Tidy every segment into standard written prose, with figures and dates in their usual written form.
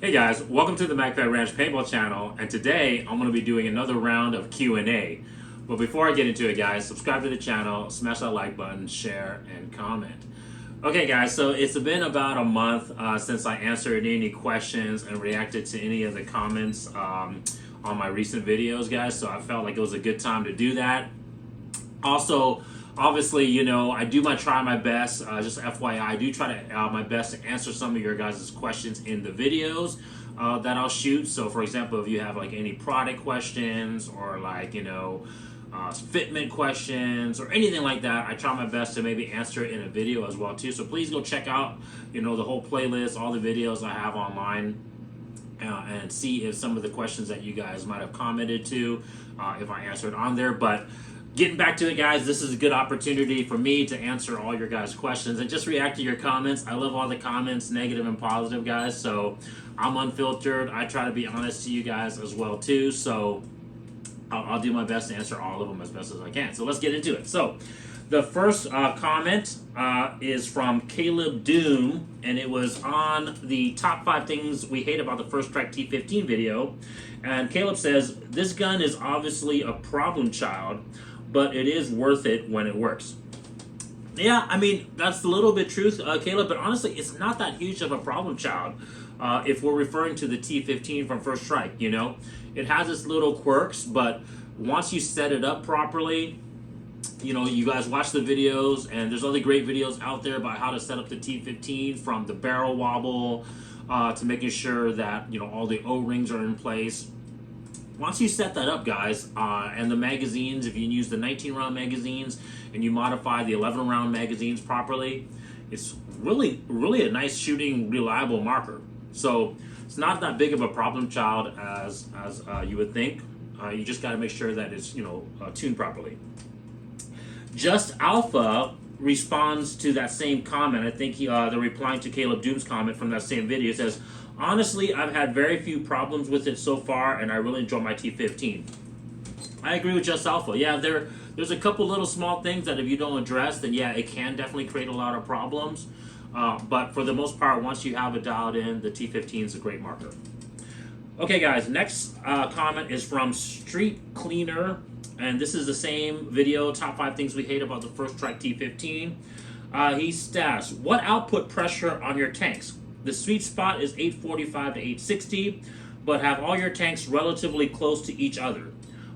Hey guys, welcome to the MagFed Ranch Paintball channel, and today I'm going to be doing another round of Q&A. But before I get into it guys, subscribe to the channel, smash that like button, share, and comment. Okay guys, so it's been about a month since I answered any questions and reacted to any of the comments on my recent videos guys, so I felt like it was a good time to do that. Also, obviously, you know, I do try my best, just FYI, I do try to my best to answer some of your guys' questions in the videos that I'll shoot. So for example, if you have like any product questions or like, you know, fitment questions or anything like that, I try my best to maybe answer it in a video as well too. So please go check out, you know, the whole playlist, all the videos I have online, and see if some of the questions that you guys might have commented to, if I answered on there. But getting back to it guys, this is a good opportunity for me to answer all your guys' questions and just react to your comments. I love all the comments, negative and positive guys, so I'm unfiltered. I try to be honest to you guys as well too, so I'll do my best to answer all of them as best as I can. So let's get into it. So the first comment is from Caleb Doom, and it was on the top 5 things we hate about the First Strike T15 video. And Caleb says, this gun is obviously a problem child, but it is worth it when it works. Yeah, I mean, that's a little bit truth, Caleb, but honestly, it's not that huge of a problem child if we're referring to the T15 from First Strike, you know? It has its little quirks, but once you set it up properly, you know, you guys watch the videos, and there's other great videos out there about how to set up the T15, from the barrel wobble to making sure that, you know, all the O-rings are in place. Once you set that up, guys, and the magazines, if you use the 19-round magazines and you modify the 11-round magazines properly, it's really a nice shooting, reliable marker. So it's not that big of a problem child as you would think. You just got to make sure that it's, you know, tuned properly. Just Alpha responds to that same comment. I think they're replying to Caleb Doom's comment from that same video. It says, honestly, I've had very few problems with it so far, and I really enjoy my T15. I agree with Just Alpha. Yeah, there's a couple little small things that if you don't address, then yeah, it can definitely create a lot of problems. But for the most part, once you have it dialed in, the T15 is a great marker. Okay, guys, next comment is from Street Cleaner, and this is the same video, top 5 things we hate about the First Strike T15. He states, what output pressure on your tanks? The sweet spot is 845 to 860, but have all your tanks relatively close to each other.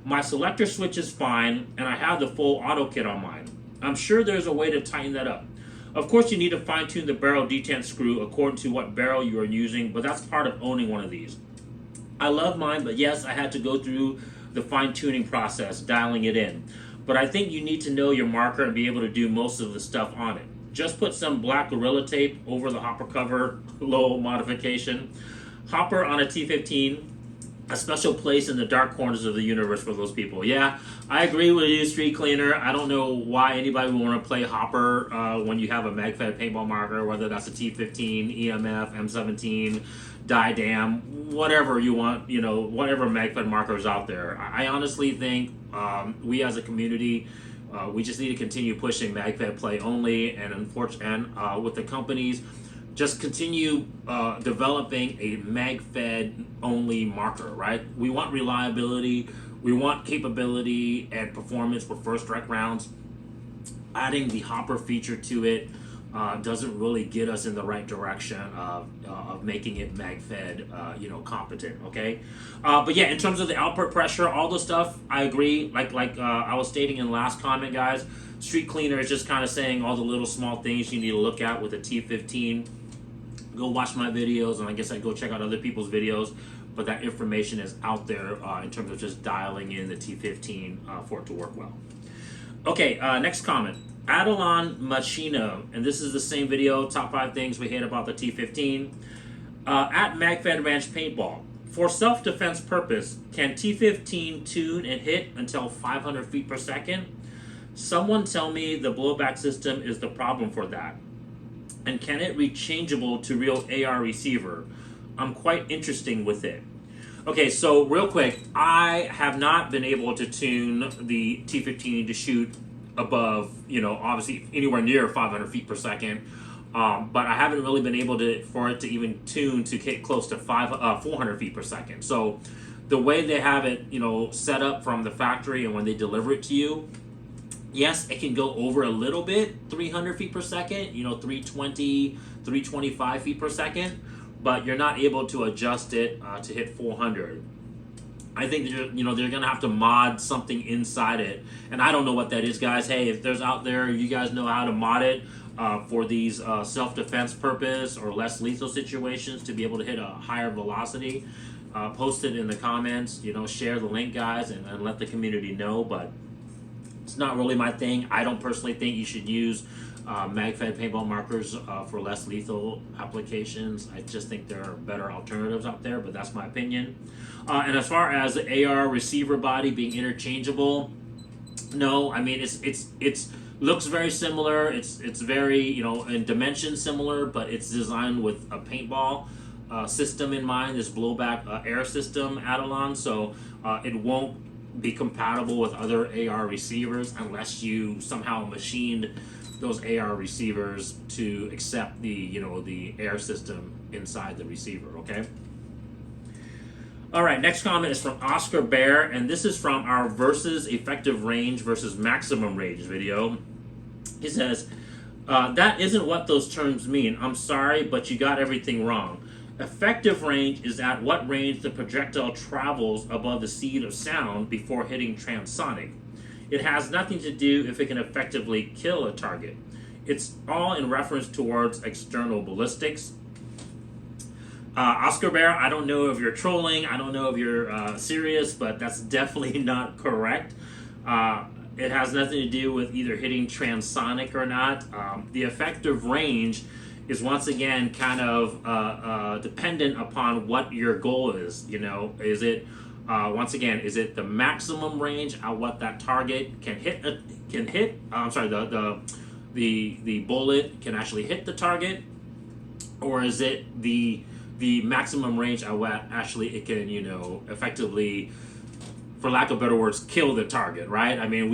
My selector switch is fine, and I have the full auto kit on mine. I'm sure there's a way to tighten that up. Of course, you need to fine tune the barrel detent screw according to what barrel you are using, but that's part of owning one of these. I love mine, but yes, I had to go through the fine tuning process, dialing it in. But I think you need to know your marker and be able to do most of the stuff on it. Just put some black Gorilla Tape over the hopper cover, low modification. Hopper on a T15, a special place in the dark corners of the universe for those people. Yeah, I agree with you, Street Cleaner. I don't know why anybody would want to play Hopper when you have a MagFed paintball marker, whether that's a T15, EMF, M17, Didam, whatever you want, you know, whatever MagFed markers out there. I honestly think we as a community, we just need to continue pushing MagFed play only, and unfortunately, with the companies, just continue developing a MagFed only marker, right? We want reliability, we want capability and performance for First Strike rounds. Adding the Hopper feature to it doesn't really get us in the right direction of making it MagFed, you know, competent. Okay, but yeah, in terms of the output pressure, all the stuff, I agree. Like I was stating in the last comment, guys, Street Cleaner is just kind of saying all the little small things you need to look at with a T15. Go watch my videos, and I guess I'd go check out other people's videos, but that information is out there in terms of just dialing in the T15 for it to work well. Okay, next comment. Adelon Machino, and this is the same video, top 5 things we hate about the T15. At MagFed Ranch Paintball, for self-defense purpose, can T15 tune and hit until 500 feet per second? Someone tell me the blowback system is the problem for that. And can it reach changeable to real AR receiver? I'm quite interested with it. Okay, so real quick, I have not been able to tune the T15 to shoot above, you know, obviously anywhere near 500 feet per second. but I haven't really been able for it to even tune to get close to 400 feet per second. So the way they have it, set up from the factory and when they deliver it to you, yes, it can go over a little bit, 300 feet per second, 320, 325 feet per second, but you're not able to adjust it to hit 400. I think they're going to have to mod something inside it, and I don't know what that is, guys. Hey, if there's out there, you guys know how to mod it for these self-defense purpose or less lethal situations to be able to hit a higher velocity, post it in the comments, share the link, guys, and let the community know. But it's not really my thing. I don't personally think you should use mag-fed paintball markers for less lethal applications. I just think there are better alternatives out there, but that's my opinion. And as far as the AR receiver body being interchangeable, no, I mean it's looks very similar. It's very in dimension similar, but it's designed with a paintball system in mind. This blowback air system added on, so it won't be compatible with other AR receivers unless you somehow machined those AR receivers to accept the air system inside the receiver. Okay. All right, next comment is from Oscar Bear, and this is from our versus effective range versus maximum range video. He says, that isn't what those terms mean. I'm sorry, but you got everything wrong. Effective range is at what range the projectile travels above the speed of sound before hitting transonic. It has nothing to do if it can effectively kill a target. It's all in reference towards external ballistics. Oscar Bear, I don't know if you're trolling, I don't know if you're serious, but that's definitely not correct. It has nothing to do with either hitting transonic or not. The effective range is once again kind of dependent upon what your goal is. Is it once again, is it the maximum range at what that target can hit? I'm sorry, the bullet can actually hit the target, or is it the maximum range at what actually it can effectively, for lack of better words, kill the target, right? I mean,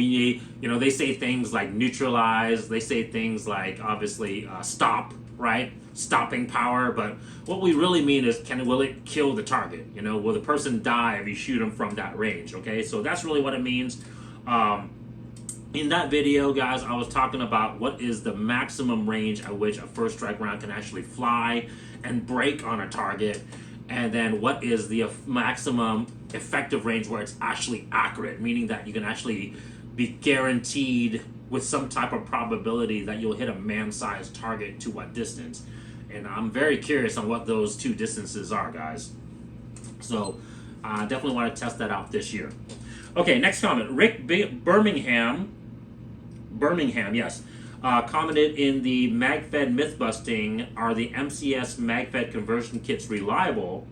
they say things like neutralize, they say things like obviously stop, right? Stopping power, but what we really mean is will it kill the target? Will the person die if you shoot them from that range? Okay, so that's really what it means. In that video, guys, I was talking about what is the maximum range at which a first strike round can actually fly and break on a target, and then what is the maximum effective range where it's actually accurate, meaning that you can actually be guaranteed with some type of probability that you'll hit a man-sized target to what distance. And I'm very curious on what those two distances are, guys. So I definitely want to test that out this year. Okay, next comment. Rick Birmingham, yes, commented in the MagFed Mythbusting, are the MCS MagFed conversion kits reliable?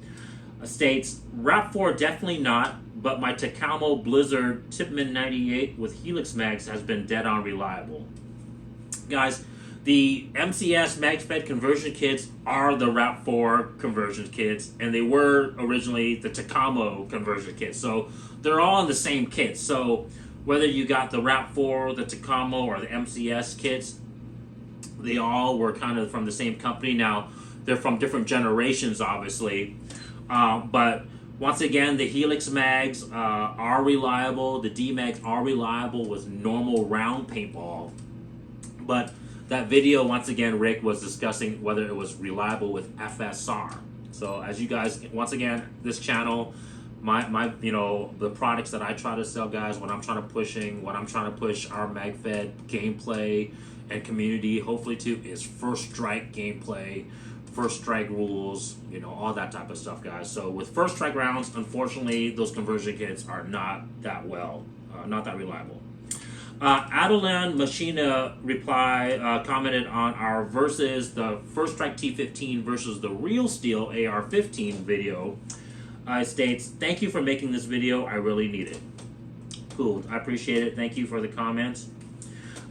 States, RAP4 definitely not, but my Takamo Blizzard Tipman 98 with Helix Mags has been dead on reliable. Guys, the MCS MagFed conversion kits are the RAP4 conversion kits, and they were originally the Takamo conversion kits. So they're all in the same kit. So whether you got the RAP4, the Takamo, or the MCS kits, they all were kind of from the same company. Now, they're from different generations, obviously. But once again, the Helix Mags are reliable. The D-Mags are reliable with normal round paintball. But that video, once again, Rick was discussing whether it was reliable with FSR. So as you guys, once again, this channel, my the products that I try to sell, guys, when I'm trying to push our MagFed gameplay and community, hopefully to, is first strike gameplay, first strike rules, all that type of stuff, guys. So with first strike rounds, unfortunately, those conversion kits are not that not that reliable. Adelan Machina commented on our versus the First Strike T15 versus the Real Steel AR-15 video. States, thank you for making this video. I really need it. Cool. I appreciate it. Thank you for the comments.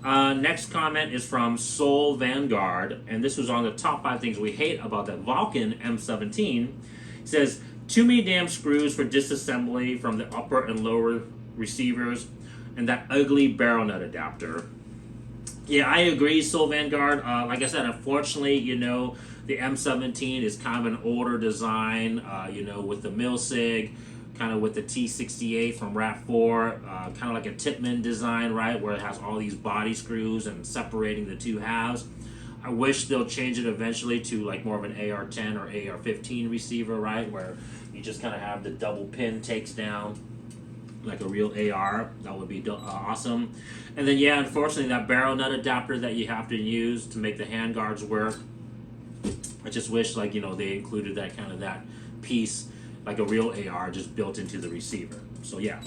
Next comment is from Soul Vanguard, and this was on the top 5 things we hate about the Vulcan M17. It says, too many damn screws for disassembly from the upper and lower receivers, and that ugly barrel nut adapter. Yeah, I agree, Soul Vanguard. Like I said, unfortunately, the M17 is kind of an older design, with the Milsig, kind of with the T68 from RAT4, kind of like a Tipman design, right, where it has all these body screws and separating the two halves. I wish they'll change it eventually to like more of an AR-10 or AR-15 receiver, right, where you just kind of have the double pin takes down like a real AR. That would be awesome. And then yeah, unfortunately, that barrel nut adapter that you have to use to make the handguards work, I just wish they included that piece like a real AR just built into the receiver. So yeah.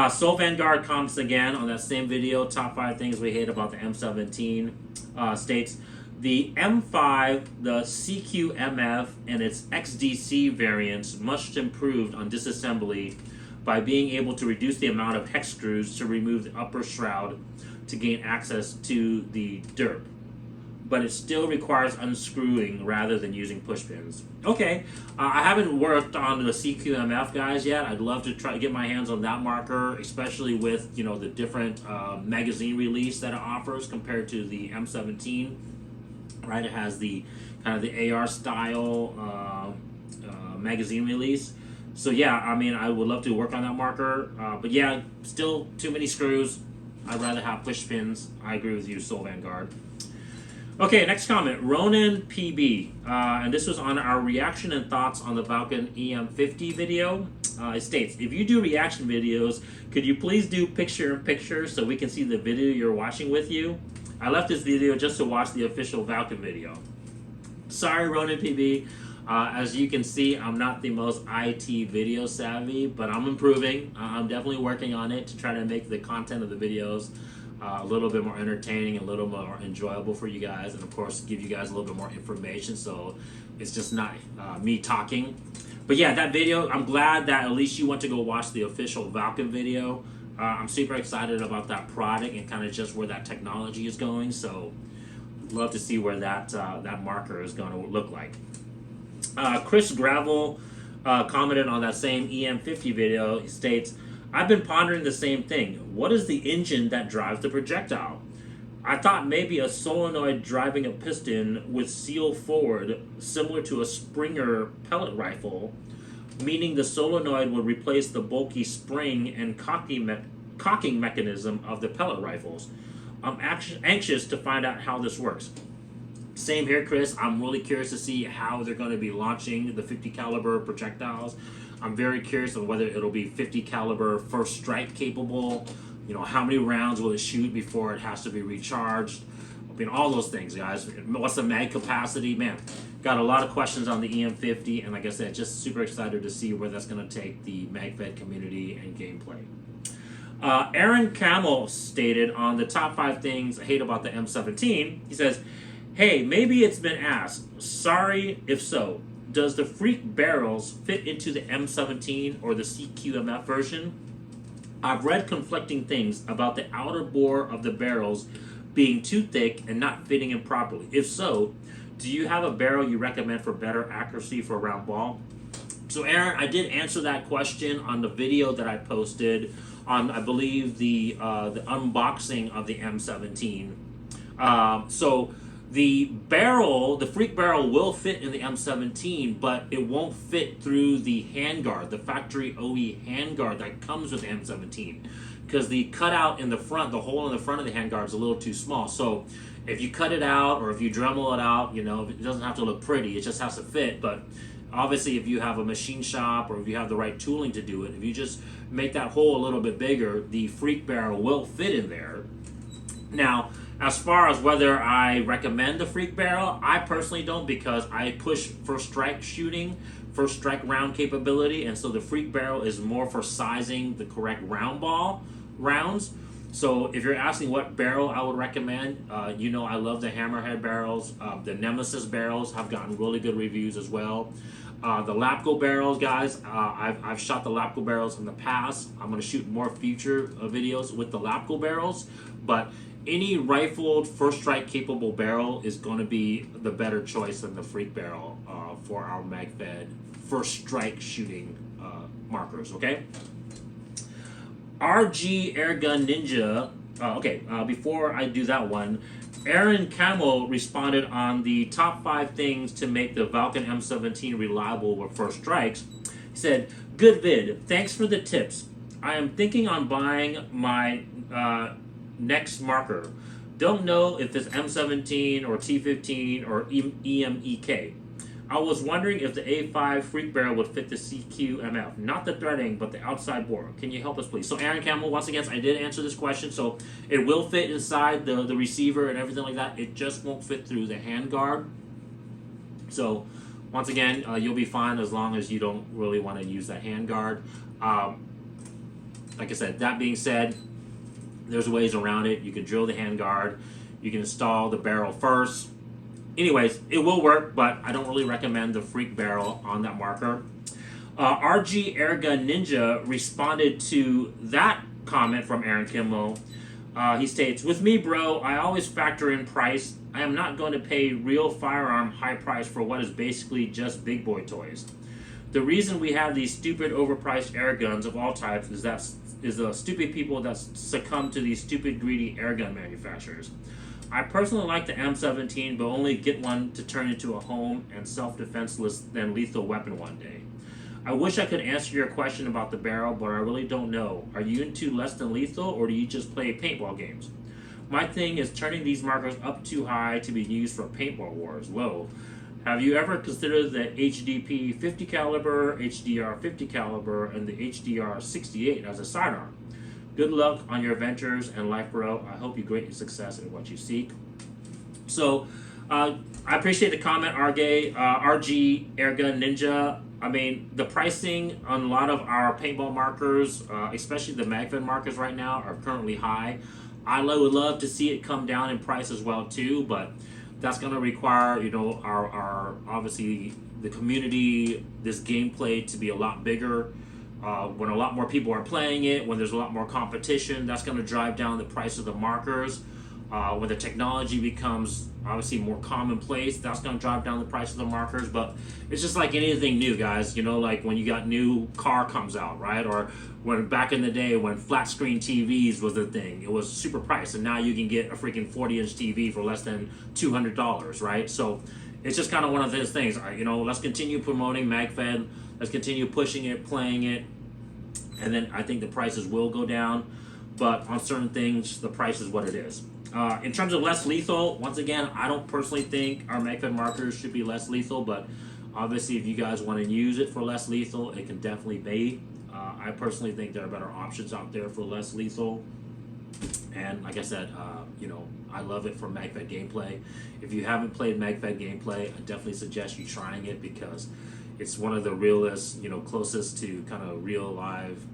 Soul Vanguard comments again on that same video, top 5 things we hate about the M17, states, the M5, the CQMF, and its XDC variants much improved on disassembly by being able to reduce the amount of hex screws to remove the upper shroud to gain access to the derp. But it still requires unscrewing rather than using push pins. Okay, I haven't worked on the CQMF guys yet. I'd love to try to get my hands on that marker, especially with the different magazine release that it offers compared to the M17. Right, it has the kind of the AR style magazine release. So yeah, I mean, I would love to work on that marker, but yeah, still too many screws. I'd rather have push pins. I agree with you, Soul Vanguard. Okay, next comment, Ronan PB, and this was on our reaction and thoughts on the Valken EM50 video. It states, if you do reaction videos, could you please do picture-in-picture so we can see the video you're watching with you? I left this video just to watch the official Valken video. Sorry, Ronan PB. As you can see, I'm not the most IT video savvy, but I'm improving. I'm definitely working on it to try to make the content of the videos a little bit more entertaining, a little more enjoyable for you guys, and of course give you guys a little bit more information so it's just not me talking. But yeah, that video, I'm glad that at least you went to go watch the official Valken video. I'm super excited about that product and kind of just where that technology is going, so love to see where that marker is going to look like. Chris Gravel commented on that same EM50 video. He states, I've been pondering the same thing. What is the engine that drives the projectile? I thought maybe a solenoid driving a piston with seal forward, similar to a Springer pellet rifle, meaning the solenoid would replace the bulky spring and cocking mechanism of the pellet rifles. I'm anxious to find out how this works. Same here, Chris. I'm really curious to see how they're going to be launching the 50 caliber projectiles. I'm very curious on whether it'll be 50 caliber first strike capable. How many rounds will it shoot before it has to be recharged? All those things, guys. What's the mag capacity? Man, got a lot of questions on the EM50, and like I said, just super excited to see where that's going to take the MagFed community and gameplay. Aaron Camel stated on the top 5 things I hate about the M17, he says, hey, maybe it's been asked. Sorry if so. Does the Freak barrels fit into the M17 or the CQMF version? I've read conflicting things about the outer bore of the barrels being too thick and not fitting in properly. If so, do you have a barrel you recommend for better accuracy for a round ball? So Aaron, I did answer that question on the video that I posted on, I believe, the unboxing of the M17. So the barrel, the Freak barrel will fit in the M17, but it won't fit through the handguard, the factory OE handguard that comes with the M17. Because the cutout in the front, the hole in the front of the handguard is a little too small. So if you cut it out or if you Dremel it out, it doesn't have to look pretty. It just has to fit. But obviously, if you have a machine shop or if you have the right tooling to do it, if you just make that hole a little bit bigger, the Freak barrel will fit in there. Now, as far as whether I recommend the Freak barrel, I personally don't, because I push first strike shooting, first strike round capability, and so the Freak barrel is more for sizing the correct rounds. So if you're asking what barrel I would recommend, I love the Hammerhead barrels. The Nemesis barrels have gotten really good reviews as well. The Lapco barrels, guys, I've shot the Lapco barrels in the past. I'm going to shoot more future videos with the Lapco barrels, but any rifled first strike capable barrel is going to be the better choice than the Freak barrel for our MagFed first strike shooting markers, okay? RG Airgun Ninja Before I do that one, Aaron Camel responded on the top 5 things to make the Valken M17 reliable with first strikes. He said, "Good vid. Thanks for the tips. I am thinking on buying my next marker. Don't know if it's M17 or T15 or EMEK. I was wondering if the A5 Freak Barrel would fit the CQMF, not the threading, but the outside bore. Can you help us, please?" So Aaron Campbell, once again, I did answer this question. So it will fit inside the receiver and everything like that. It just won't fit through the handguard. So once again, you'll be fine as long as you don't really want to use that handguard. Like I said, that being said, there's ways around it. You can drill the handguard. You can install the barrel first. Anyways, it will work, but I don't really recommend the Freak Barrel on that marker. RG Airgun Ninja responded to that comment from Aaron Kimmel. He states, "With me, bro, I always factor in price. I am not going to pay real firearm high price for what is basically just big boy toys. The reason we have these stupid overpriced air guns of all types is the stupid people that succumb to these stupid greedy airgun manufacturers. I personally like the M17, but only get one to turn into a home and self-defenseless than lethal weapon one day. I wish I could answer your question about the barrel, but I really don't know. Are you into less than lethal, or do you just play paintball games? My thing is turning these markers up too high to be used for paintball wars. Whoa. Have you ever considered the HDP 50 caliber, HDR 50 caliber, and the HDR 68 as a sidearm? Good luck on your ventures and life, bro. I hope you greatly success in what you seek." So, I appreciate the comment, RG Airgun Ninja. I mean, the pricing on a lot of our paintball markers, especially the MagFed markers right now, are currently high. I would love to see it come down in price as well too, but that's going to require, our obviously the community, this gameplay to be a lot bigger. When a lot more people are playing it, when there's a lot more competition, that's going to drive down the price of the markers. When the technology becomes obviously more commonplace, that's going to drive down the price of the markers. But it's just like anything new, guys. Like when you got new car comes out, right? Or when back in the day when flat screen TVs was the thing, it was super priced, and now you can get a freaking 40-inch TV for less than $200, right? So it's just kind of one of those things. Let's continue promoting MagFed. Let's continue pushing it, playing it, and then I think the prices will go down. But on certain things, the price is what it is. In terms of less lethal, once again, I don't personally think our MagFed markers should be less lethal, but obviously if you guys want to use it for less lethal, it can definitely be. I personally think there are better options out there for less lethal. And like I said, I love it for MagFed gameplay. If you haven't played MagFed gameplay, I definitely suggest you trying it because it's one of the realest, closest to kind of real live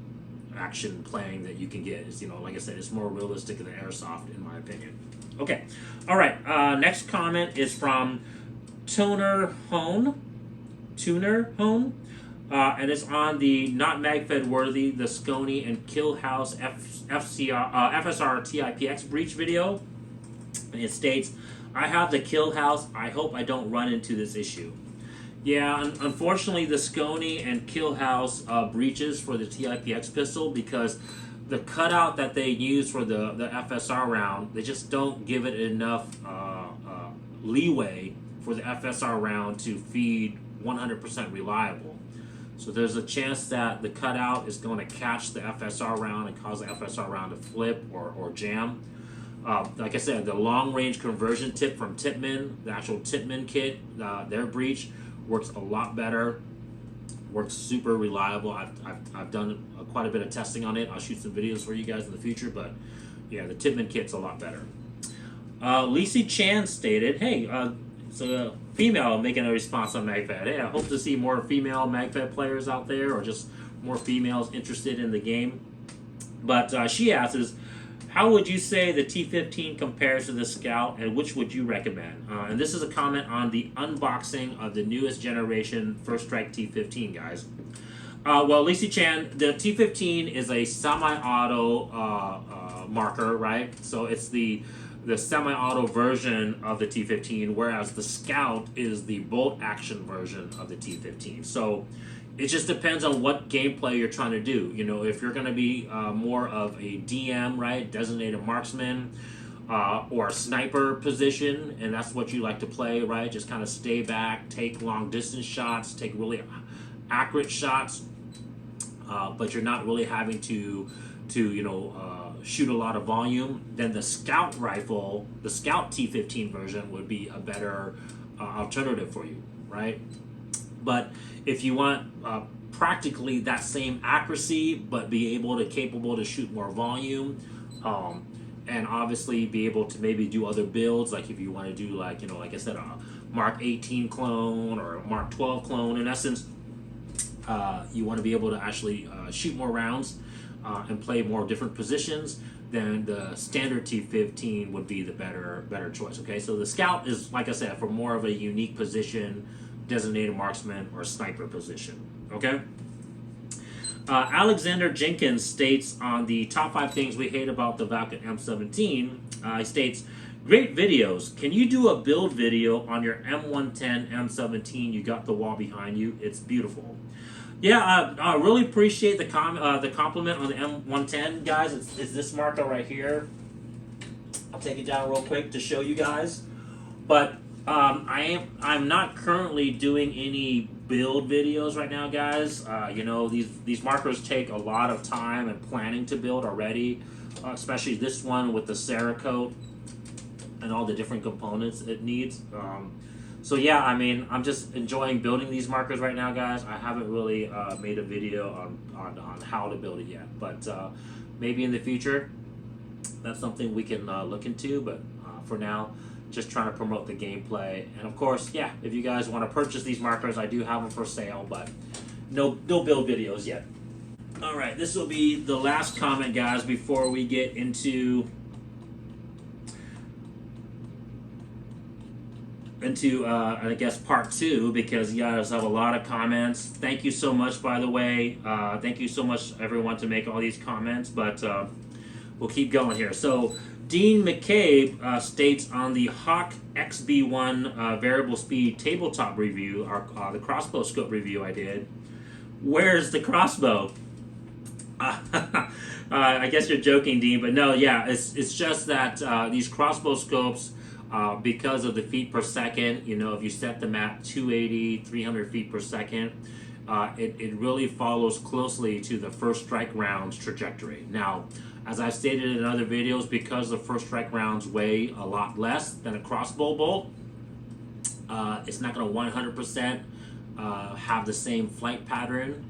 action playing that you can get. It's, like I said, it's more realistic than Airsoft in my opinion. Okay, all right. Next comment is from Tuner Hone, and it's on the not MagFed worthy, the Scony and Killhouse FSR TIPX breach video. And it states, "I have the Killhouse. I hope I don't run into this issue." Yeah, unfortunately, the Scony and Killhouse breaches for the TIPX pistol, because the cutout that they use for the FSR round, they just don't give it enough leeway for the FSR round to feed 100% reliable. So there's a chance that the cutout is going to catch the FSR round and cause the FSR round to flip or jam. Like I said, the long range conversion tip from Tippmann, the actual Tippmann kit, their breach works a lot better, works super reliable. I've done quite a bit of testing on it. I'll shoot some videos for you guys in the future, but yeah, the Tippmann kit's a lot better. Lisi Chan stated, "Hey, it's a female making a response on MagFed. Hey, I hope to see more female MagFed players out there, or just more females interested in the game." But she asks, "How would you say the T15 compares to the Scout, and which would you recommend?" And this is a comment on the unboxing of the newest generation First Strike T15, guys. Well, Lisi Chan, the T15 is a semi-auto marker, right? So it's the semi-auto version of the T15, whereas the Scout is the bolt action version of the T15. So it just depends on what gameplay you're trying to do. You know, if you're going to be more of a DM, right, designated marksman, or a sniper position, and that's what you like to play, right? Just kind of stay back, take long distance shots, take really accurate shots, but you're not really having to shoot a lot of volume. Then the scout rifle, the scout T15 version, would be a better alternative for you, right? But if you want practically that same accuracy, but be capable to shoot more volume, and obviously be able to maybe do other builds, like if you want to do like I said, a Mark 18 clone or a Mark 12 clone. In essence, you want to be able to actually shoot more rounds and play more different positions. Then the standard T15 would be the better choice. Okay, so the scout is, like I said, for more of a unique position, designated marksman or sniper position. Okay. Alexander Jenkins states on the top 5 things we hate about the Valken M17. He states, "Great videos. Can you do a build video on your M110 M17? You got the wall behind you. It's beautiful." Yeah, I really appreciate the compliment on the M110, guys. It's this marker right here. I'll take it down real quick to show you guys. But I'm not currently doing any build videos right now, guys. These markers take a lot of time and planning to build already, especially this one with the Cerakote and all the different components it needs. So yeah, I mean, I'm just enjoying building these markers right now, guys. I haven't really made a video on how to build it yet, but maybe in the future that's something we can look into. But for now, just trying to promote the gameplay. And of course, yeah, if you guys want to purchase these markers, I do have them for sale, but no build videos yet. All right, this will be the last comment, guys, before we get into I guess part 2, because you guys have a lot of comments. Thank you so much, by the way. Thank you so much, everyone, to make all these comments, but we'll keep going here. So Dean McCabe states on the Hawk XB1 variable speed tabletop review, the crossbow scope review I did, "Where's the crossbow?" I guess you're joking, Dean, but no, yeah, it's just that these crossbow scopes, because of the feet per second, if you set them at 280, 300 feet per second, it really follows closely to the first strike round's trajectory. Now, as I've stated in other videos, because the first strike rounds weigh a lot less than a crossbow bolt, it's not going to 100% have the same flight pattern,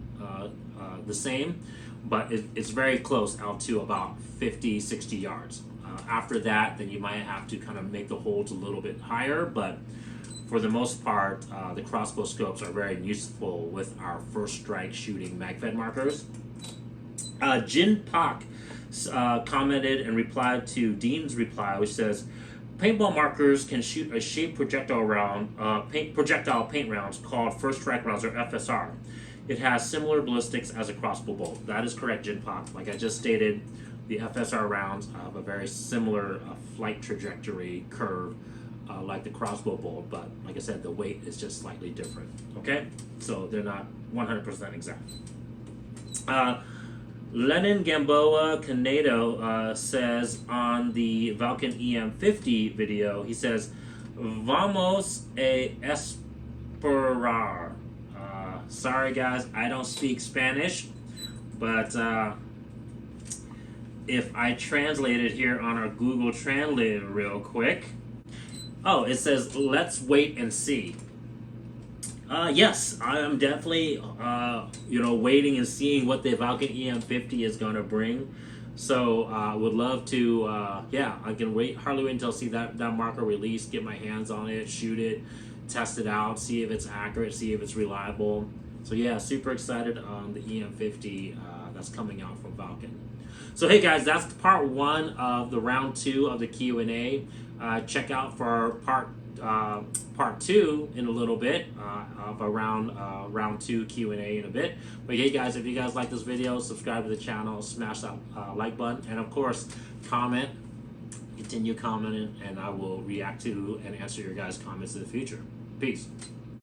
the same, but it's very close out to about 50, 60 yards. After that, then you might have to kind of make the holds a little bit higher, but for the most part, the crossbow scopes are very useful with our first strike shooting mag-fed markers. Jin Pak commented and replied to Dean's reply, which says, "Paintball markers can shoot a shaped projectile paint rounds called first strike rounds, or FSR. It has similar ballistics as a crossbow bolt." That is correct, Jin Pak. Like I just stated, the FSR rounds have a very similar flight trajectory curve like the crossbow bolt, but like I said, the weight is just slightly different. Okay, so they're not 100% exact. Lenin Gamboa Canedo says on the Valken EM50 video, he says, "Vamos a esperar." Sorry guys, I don't speak Spanish, but if I translate it here on our Google Translator real quick. Oh, it says, "Let's wait and see." Yes, I am definitely, waiting and seeing what the Valken EM50 is going to bring. So I would love to, I can hardly wait until I see that marker release, get my hands on it, shoot it, test it out, see if it's accurate, see if it's reliable. So yeah, super excited on the EM50 that's coming out from Valken. So hey guys, that's part 1 of the round 2 of the Q&A. Check out for part 2 in a little bit of round 2 Q&A in a bit. But hey guys, if you guys like this video, subscribe to the channel, smash that like button, and of course comment, continue commenting, and I will react to and answer your guys' comments in the future. Peace.